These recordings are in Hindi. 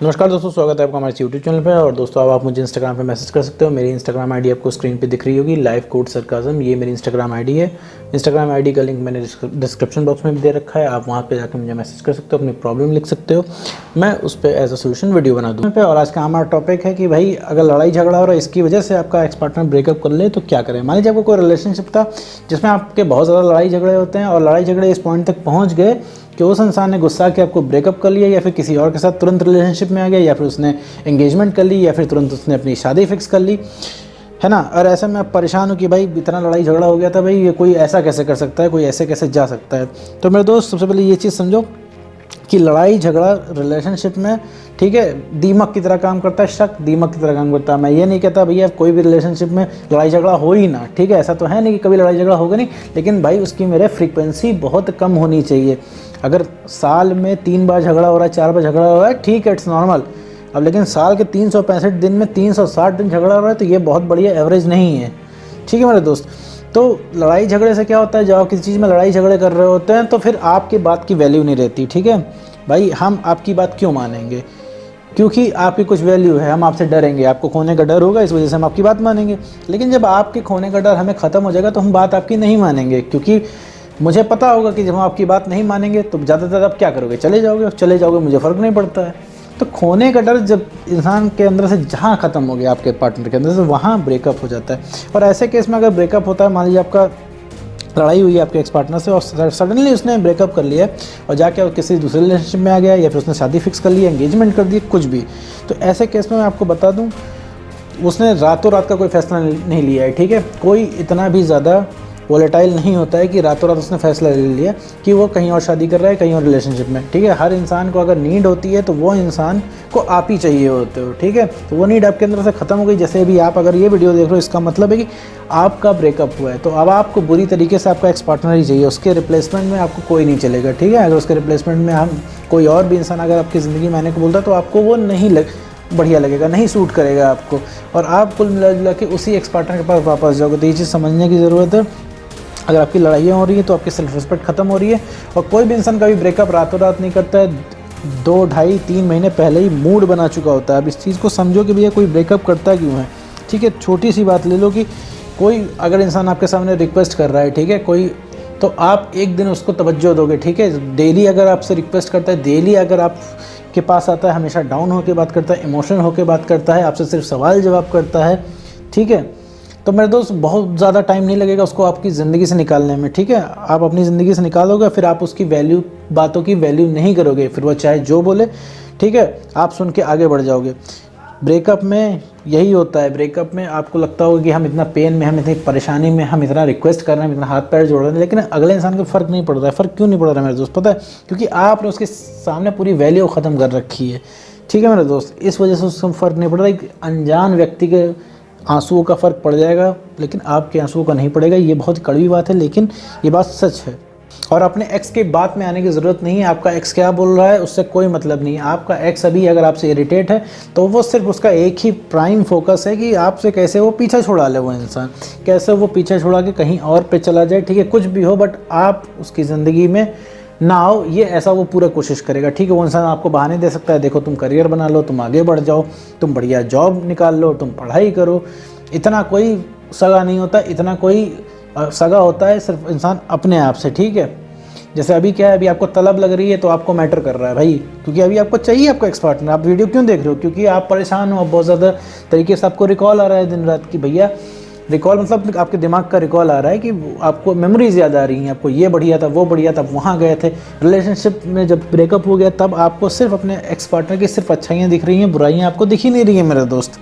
नमस्कार दोस्तों, स्वागत है आपका हमारे यूट्यूब चैनल पे। और दोस्तों अब आप मुझे इंस्टाग्राम पे मैसेज कर सकते हो। मेरी इंस्टाग्राम आईडी आपको स्क्रीन पे दिख रही होगी, लाइफ कोड सरकाज़म। ये मेरी इंस्टाग्राम आईडी है। इंस्टाग्राम आईडी का लिंक मैंने डिस्क्रिप्शन बॉक्स में भी दे रखा है। आप वहाँ पे जाकर मुझे मैसेज कर सकते हो, अपनी प्रॉब्लम लिख सकते हो, मैं उस पर एज अ सोल्यूशन वीडियो बना दूँ। और आज का हमारा टॉपिक है कि भाई अगर लड़ाई झगड़ा हो रहा है, इसकी वजह से आपका एक्स पार्टनर ब्रेकअप कर ले तो क्या करें। मान लीजिए आपको कोई रिलेशनशिप था जिसमें आपके बहुत ज़्यादा लड़ाई झगड़े होते हैं और लड़ाई झगड़े इस पॉइंट तक पहुँच गए कि उस इंसान ने गुस्सा के आपको ब्रेकअप कर लिया, या फिर किसी और के साथ तुरंत रिलेशनशिप में आ गया, या फिर उसने एंगेजमेंट कर ली, या फिर तुरंत उसने अपनी शादी फिक्स कर ली, है ना। और ऐसे में आप परेशान हो कि भाई इतना लड़ाई झगड़ा हो गया था, भाई ये कोई ऐसा कैसे कर सकता है, कोई ऐसे कैसे जा सकता है। तो मेरे दोस्त, सबसे पहले ये चीज़ समझो कि लड़ाई झगड़ा रिलेशनशिप में, ठीक है, दीमक की तरह काम करता है। शक दीमक की तरह काम करता है। मैं ये नहीं कहता भैया कोई भी रिलेशनशिप में लड़ाई झगड़ा हो ही ना, ठीक है, ऐसा तो है नहीं कि कभी लड़ाई झगड़ा होगा नहीं, लेकिन भाई उसकी मेरे फ्रीक्वेंसी बहुत कम होनी चाहिए। अगर साल में 3 बार झगड़ा हो रहा है, 4 बार झगड़ा हो रहा है, ठीक है, इट्स नॉर्मल। अब लेकिन साल के 365 दिन में 360 दिन झगड़ा हो रहा है तो ये बहुत बढ़िया एवरेज नहीं है, ठीक है मेरे दोस्त। तो लड़ाई झगड़े से क्या होता है, जब आप किसी चीज़ में लड़ाई झगड़े कर रहे होते हैं तो फिर आपकी बात की वैल्यू नहीं रहती, ठीक है भाई। हम आपकी बात क्यों मानेंगे? क्योंकि आपकी कुछ वैल्यू है, हम आपसे डरेंगे, आपको खोने का डर होगा, इस वजह से हम आपकी बात मानेंगे। लेकिन जब आपके खोने का डर हमें ख़त्म हो जाएगा तो हम बात आपकी नहीं मानेंगे, क्योंकि मुझे पता होगा कि जब हम आपकी बात नहीं मानेंगे तो ज़्यादातर आप क्या करोगे, चले जाओगे, मुझे फ़र्क नहीं पड़ता है। तो खोने का डर जब इंसान के अंदर से जहाँ ख़त्म हो गया, आपके पार्टनर के अंदर से, वहाँ ब्रेकअप हो जाता है। और ऐसे केस में अगर ब्रेकअप होता है, मान लीजिए आपका लड़ाई हुई है आपके एक्स पार्टनर से और सडनली उसने ब्रेकअप कर लिया और जाके वो किसी दूसरे रिलेशनशिप में आ गया, या फिर उसने शादी फिक्स कर ली, एंगेजमेंट कर दी, कुछ भी। तो ऐसे केस में मैं आपको बता दूं, उसने रातों रात का कोई फैसला नहीं लिया है, ठीक है। कोई इतना भी ज़्यादा वोलेटाइल नहीं होता है कि रातों रात उसने फैसला ले लिया कि वो कहीं और शादी कर रहा है, कहीं और रिलेशनशिप में, ठीक है। हर इंसान को अगर नीड होती है तो वो इंसान को आप ही चाहिए होते हो, ठीक है। तो वो नीड आपके अंदर से ख़त्म हो गई। जैसे भी आप अगर ये वीडियो देख रहे हो, इसका मतलब है कि आपका ब्रेकअप हुआ है, तो अब आपको बुरी तरीके से आपका एक्स पार्टनर ही चाहिए। उसके रिप्लेसमेंट में आपको कोई नहीं चलेगा, ठीक है। अगर उसके रिप्लेसमेंट में हम कोई और भी इंसान अगर आपकी ज़िंदगी में आने को बोलता है तो आपको वो नहीं बढ़िया लगेगा, नहीं सूट करेगा आपको, और आप कुल मिला जुला के उसी एक्स पार्टनर के पास वापस जाओगे। तो ये चीज़ समझने की ज़रूरत है। अगर आपकी लड़ाइयाँ हो रही है तो आपकी सेल्फ रिस्पेक्ट ख़त्म हो रही है। और कोई भी इंसान कभी ब्रेकअप रातों रात नहीं करता है, 2, ढाई, 3 महीने पहले ही मूड बना चुका होता है। अब इस चीज़ को समझो कि भैया कोई ब्रेकअप करता क्यों है, ठीक है। छोटी सी बात ले लो कि कोई अगर इंसान आपके सामने रिक्वेस्ट कर रहा है, ठीक है, कोई, तो आप एक दिन उसको तवज्जो दोगे, ठीक है। डेली अगर आपसे रिक्वेस्ट करता है, डेली अगर आप के पास आता है, हमेशा डाउन होकर बात करता है, इमोशनल होकर बात करता है, आपसे सिर्फ सवाल जवाब करता है, ठीक है, तो मेरे दोस्त बहुत ज़्यादा टाइम नहीं लगेगा उसको आपकी ज़िंदगी से निकालने में, ठीक है। आप अपनी ज़िंदगी से निकालोगे, फिर आप उसकी वैल्यू, बातों की वैल्यू नहीं करोगे, फिर वो चाहे जो बोले, ठीक है, आप सुन के आगे बढ़ जाओगे। ब्रेकअप में यही होता है। ब्रेकअप में आपको लगता होगा कि हम इतना पेन में, हम इतनी परेशानी में, हम इतना रिक्वेस्ट कर रहे हैं, हम इतना हाथ पैर जोड़ रहे हैं, लेकिन अगले इंसान को फ़र्क नहीं पड़ रहा है। फ़र्क क्यों नहीं पड़ रहा है मेरे दोस्त? पता है, क्योंकि आपने उसके सामने पूरी वैल्यू ख़त्म कर रखी है, ठीक है मेरे दोस्त। इस वजह से उसको फ़र्क नहीं पड़ रहा। एक अनजान व्यक्ति के आंसुओं का फ़र्क पड़ जाएगा, लेकिन आपके आंसुओं का नहीं पड़ेगा। ये बहुत कड़वी बात है, लेकिन ये बात सच है। और अपने एक्स के बात में आने की ज़रूरत नहीं है। आपका एक्स क्या बोल रहा है उससे कोई मतलब नहीं है। आपका एक्स अभी अगर आपसे इरिटेट है तो वो सिर्फ उसका एक ही प्राइम फोकस है कि आपसे कैसे वो पीछा छुड़ा ले, वो इंसान कैसे वो पीछा छुड़ा के कहीं और पे चला जाए, ठीक है, कुछ भी हो, बट आप उसकी ज़िंदगी में ना हो, ये ऐसा वो पूरा कोशिश करेगा, ठीक है। वो इंसान आपको बहाने दे सकता है, देखो तुम करियर बना लो, तुम आगे बढ़ जाओ, तुम बढ़िया जॉब निकाल लो, तुम पढ़ाई करो। इतना कोई सगा नहीं होता, इतना कोई सगा होता है सिर्फ इंसान अपने आप से, ठीक है। जैसे अभी क्या है, अभी आपको तलब लग रही है तो आपको मैटर कर रहा है भाई, क्योंकि अभी आपको चाहिए आपका एक्स पार्टनर। आप वीडियो क्यों देख रहे हो? क्योंकि आप परेशान हो, बहुत ज़्यादा तरीके से आपको रिकॉल आ रहा है दिन रात की। भैया रिकॉल मतलब आपके दिमाग का रिकॉल आ रहा है कि आपको मेमोरीज याद आ रही हैं, आपको ये बढ़िया था, वो बढ़िया था, वहाँ गए थे। रिलेशनशिप में जब ब्रेकअप हो गया तब आपको सिर्फ अपने एक्स पार्टनर की सिर्फ अच्छाइयाँ दिख रही हैं, बुराइयाँ आपको दिख ही नहीं रही हैं मेरे दोस्त।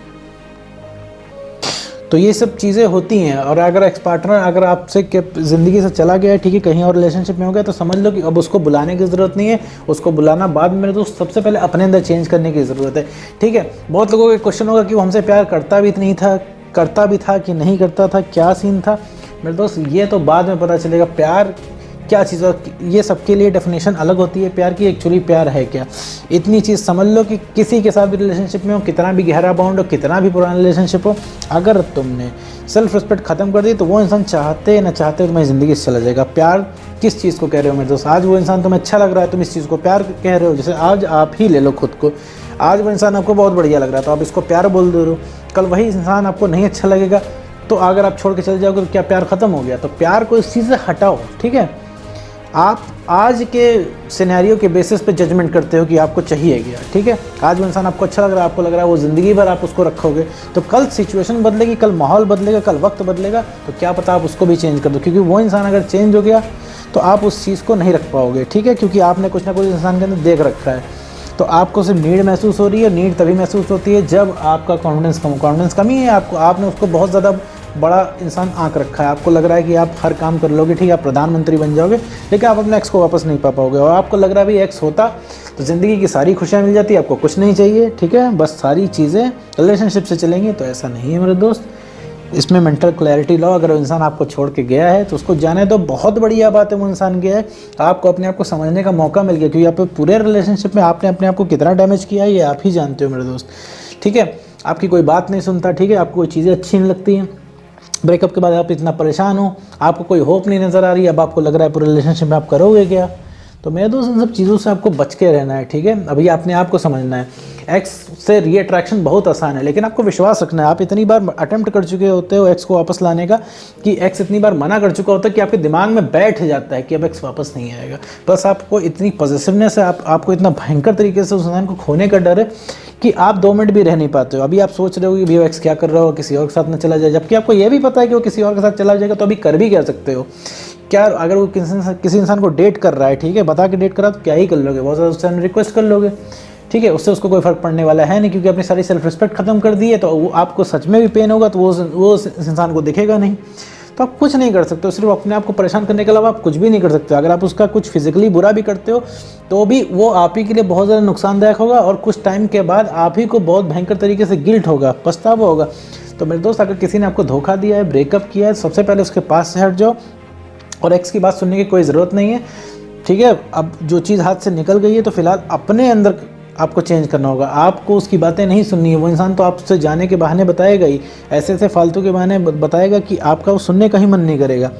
तो ये सब चीज़ें होती हैं। और अगर एक्स पार्टनर अगर आपसे ज़िंदगी से चला गया है, ठीक है, कहीं और रिलेशनशिप में हो गया, तो समझ लो कि अब उसको बुलाने की ज़रूरत नहीं है। उसको बुलाना बाद में, मेरे दोस्त, सबसे पहले अपने अंदर चेंज करने की ज़रूरत है, ठीक है। बहुत लोगों का क्वेश्चन होगा कि वो हमसे प्यार करता भी नहीं था, करता भी था कि नहीं करता था, क्या सीन था। मेरे दोस्त ये तो बाद में पता चलेगा। प्यार क्या चीज़, और ये सबके लिए डेफिनेशन अलग होती है प्यार की। एक्चुअली प्यार है क्या, इतनी चीज़ समझ लो कि किसी के साथ भी रिलेशनशिप में हो, कितना भी गहरा बॉन्ड हो, कितना भी पुराना रिलेशनशिप हो, अगर तुमने सेल्फ रिस्पेक्ट ख़त्म कर दी तो वो इंसान चाहते न चाहते तुम्हारी ज़िंदगी से चला जाएगा। प्यार किस चीज़ को कह रहे हो मेरे दोस्त, आज वो इंसान तुम्हें अच्छा लग रहा है, तुम इस चीज़ को प्यार कह रहे हो। जैसे आज आप ही ले लो खुद को, आज वो इंसान आपको बहुत बढ़िया लग रहा है तो आप इसको प्यार बोल दे रहे हो, कल वही इंसान आपको नहीं अच्छा लगेगा तो अगर आप छोड़ के चले जाओगे तो क्या प्यार ख़त्म हो गया? तो प्यार को इस चीज़ से हटाओ, ठीक है। आप आज के सिनेरियो के बेसिस पे जजमेंट करते हो कि आपको चाहिए क्या, ठीक है। आज वो इंसान आपको अच्छा लग रहा है, आपको लग रहा है वो ज़िंदगी भर आप उसको रखोगे, तो कल सिचुएशन बदलेगी, कल माहौल बदलेगा, कल वक्त बदलेगा, तो क्या पता आप उसको भी चेंज कर दो, क्योंकि वो इंसान अगर चेंज हो गया तो आप उस चीज़ को नहीं रख पाओगे, ठीक है, क्योंकि आपने कुछ ना कुछ इंसान के अंदर देख रखा है। तो आपको सिर्फ नीड महसूस हो रही है, नीड तभी महसूस होती है जब आपका कॉन्फिडेंस कमी है, आपने उसको बहुत ज़्यादा बड़ा इंसान आंक रखा है, आपको लग रहा है कि आप हर काम कर लोगे, ठीक है, आप प्रधानमंत्री बन जाओगे, लेकिन आप अपने एक्स को वापस नहीं पा पाओगे, और आपको लग रहा है भाई एक्स होता तो ज़िंदगी की सारी खुशियाँ मिल जाती, आपको कुछ नहीं चाहिए, ठीक है, बस सारी चीज़ें रिलेशनशिप से चलेंगी। तो ऐसा नहीं है मेरे दोस्त, इसमें मेंटल क्लैरिटी लो। अगर वो इंसान आपको छोड़ के गया है तो उसको जाने दो, बहुत बढ़िया बात है वो इंसान गया है, आपको अपने आप को समझने का मौका मिल गया, क्योंकि आप पूरे रिलेशनशिप में आपने अपने आप को कितना डैमेज किया है ये आप ही जानते हो मेरे दोस्त, ठीक है। आपकी कोई बात नहीं सुनता, ठीक है, आपको कोई चीज़ें अच्छी नहीं लगती हैं, ब्रेकअप के बाद आप इतना परेशान हो, आपको कोई होप नहीं नज़र आ रही, अब आपको लग रहा है पूरे रिलेशनशिप में आप करोगे क्या? तो मेरे दोस्त इन सब चीज़ों से आपको बच के रहना है, ठीक है। अभी अपने आप को समझना है, एक्स से रीअट्रैक्शन बहुत आसान है, लेकिन आपको विश्वास रखना है। आप इतनी बार अटेम्प्ट कर चुके होते हो एक्स को वापस लाने का कि एक्स इतनी बार मना कर चुका होता है कि आपके दिमाग में बैठ जाता है कि अब एक्स वापस नहीं आएगा। बस आपको इतनी पॉजिटिवनेस है, आपको इतना भयंकर तरीके से उस इंसान को खोने का डर है कि आप 2 मिनट भी रह नहीं पाते हो। अभी आप सोच रहे हो कि वो एक्स क्या कर रहा हो, किसी और के साथ न चला जाए, जबकि आपको ये भी पता है कि वो किसी और के साथ चला जाएगा, तो अभी कर भी क्या सकते हो? क्या अगर वो किसी इंसान को डेट कर रहा है, ठीक है, बता के डेट कर रहा है, तो क्या ही कर लोगे, बहुत ज़्यादा उससे रिक्वेस्ट कर लोगे, ठीक है, उससे उसको कोई फर्क पड़ने वाला है नहीं, क्योंकि अपनी सारी सेल्फ रिस्पेक्ट खत्म कर दी है। तो वो आपको सच में भी पेन होगा तो वो उस इंसान को दिखेगा नहीं, तो आप कुछ नहीं कर सकते हो, सिर्फ अपने आप को परेशान करने के अलावा आप कुछ भी नहीं कर सकते। अगर आप उसका कुछ फिजिकली बुरा भी करते हो तो भी वो आप ही के लिए बहुत ज़्यादा नुकसानदायक होगा, और कुछ टाइम के बाद आप ही को बहुत भयंकर तरीके से गिल्ट होगा, पछतावा होगा। तो मेरे दोस्त, अगर किसी ने आपको धोखा दिया है, ब्रेकअप किया है, सबसे पहले उसके पास से हट जाओ, और एक्स की बात सुनने की कोई ज़रूरत नहीं है, ठीक है। अब जो चीज़ हाथ से निकल गई है तो फिलहाल अपने अंदर आपको चेंज करना होगा, आपको उसकी बातें नहीं सुननी है। वो इंसान तो आपसे जाने के बहाने बताएगा ही, ऐसे ऐसे फालतू के बहाने बताएगा कि आपका वो सुनने का ही मन नहीं करेगा,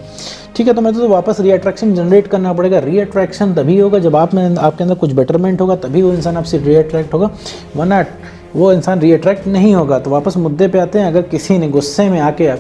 ठीक है। तो मैं तो वापस रीअट्रैक्शन जनरेट करना पड़ेगा। रीअट्रैक्शन तभी होगा जब आपके अंदर कुछ बेटरमेंट होगा, तभी वो इंसान आपसे रीअट्रैक्ट होगा, वरना वो इंसान रीअट्रैक्ट नहीं होगा। तो वापस मुद्दे पे आते हैं, अगर किसी ने गुस्से में आके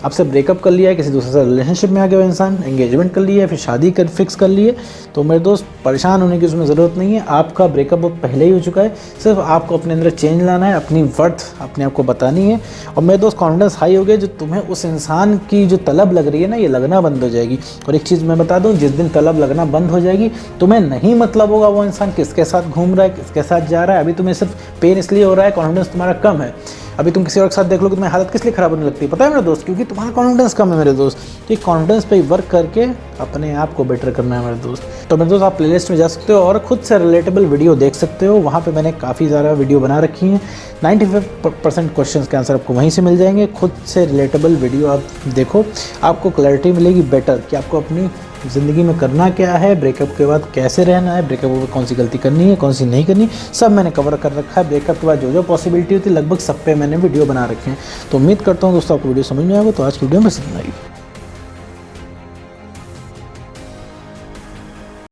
आपसे ब्रेकअप कर लिया है, किसी दूसरे से रिलेशनशिप में आ गया वो इंसान, एंगेजमेंट कर लिया है, फिर शादी कर फिक्स कर लिए, तो मेरे दोस्त परेशान होने की उसमें ज़रूरत नहीं है। आपका ब्रेकअप पहले ही हो चुका है, सिर्फ आपको अपने अंदर चेंज लाना है, अपनी वर्थ अपने आप को बतानी है। और मेरे दोस्त, कॉन्फिडेंस हाई हो गया, जो तुम्हें उस इंसान की जो तलब लग रही है ना, ये लगना बंद हो जाएगी। और एक चीज़ मैं बता दूँ, जिस दिन तलब लगना बंद हो जाएगी, तुम्हें नहीं मतलब होगा वो इंसान किसके साथ घूम रहा है, किसके साथ जा रहा है। अभी तुम्हें सिर्फ पेन इसलिए हो रहा है, कॉन्फिडेंस तुम्हारा कम है। अभी तुम किसी और के साथ देख लो कि तुम्हारी हालत किस लिए ख़राब होने लगती है, पता है मेरे दोस्त, क्योंकि तुम्हारा कॉन्फिडेंस कम है मेरे दोस्त। तो कॉन्फिडेंस पे वर्क करके अपने आप को बेटर करना है मेरे दोस्त। तो मेरे दोस्त, आप प्लेलिस्ट में जा सकते हो और खुद से रिलेटेबल वीडियो देख सकते हो, वहाँ पे मैंने काफ़ी ज़्यादा वीडियो बना रखी हैं। 95% क्वेश्चंस के आंसर आपको वहीं से मिल जाएंगे। खुद से रिलेटेबल वीडियो आप देखो, आपको क्लैरिटी मिलेगी बेटर कि आपको अपनी ज़िंदगी में करना क्या है, ब्रेकअप के बाद कैसे रहना है, ब्रेकअप में कौन सी गलती करनी है, कौन सी नहीं करनी, सब मैंने कवर कर रखा है। ब्रेकअप के बाद जो जो पॉसिबिलिटी होती है लगभग सब पे मैंने वीडियो बना रखे हैं। तो उम्मीद करता हूँ दोस्तों आपको वीडियो समझ में आएगा। तो आज की वीडियो में इतना ही।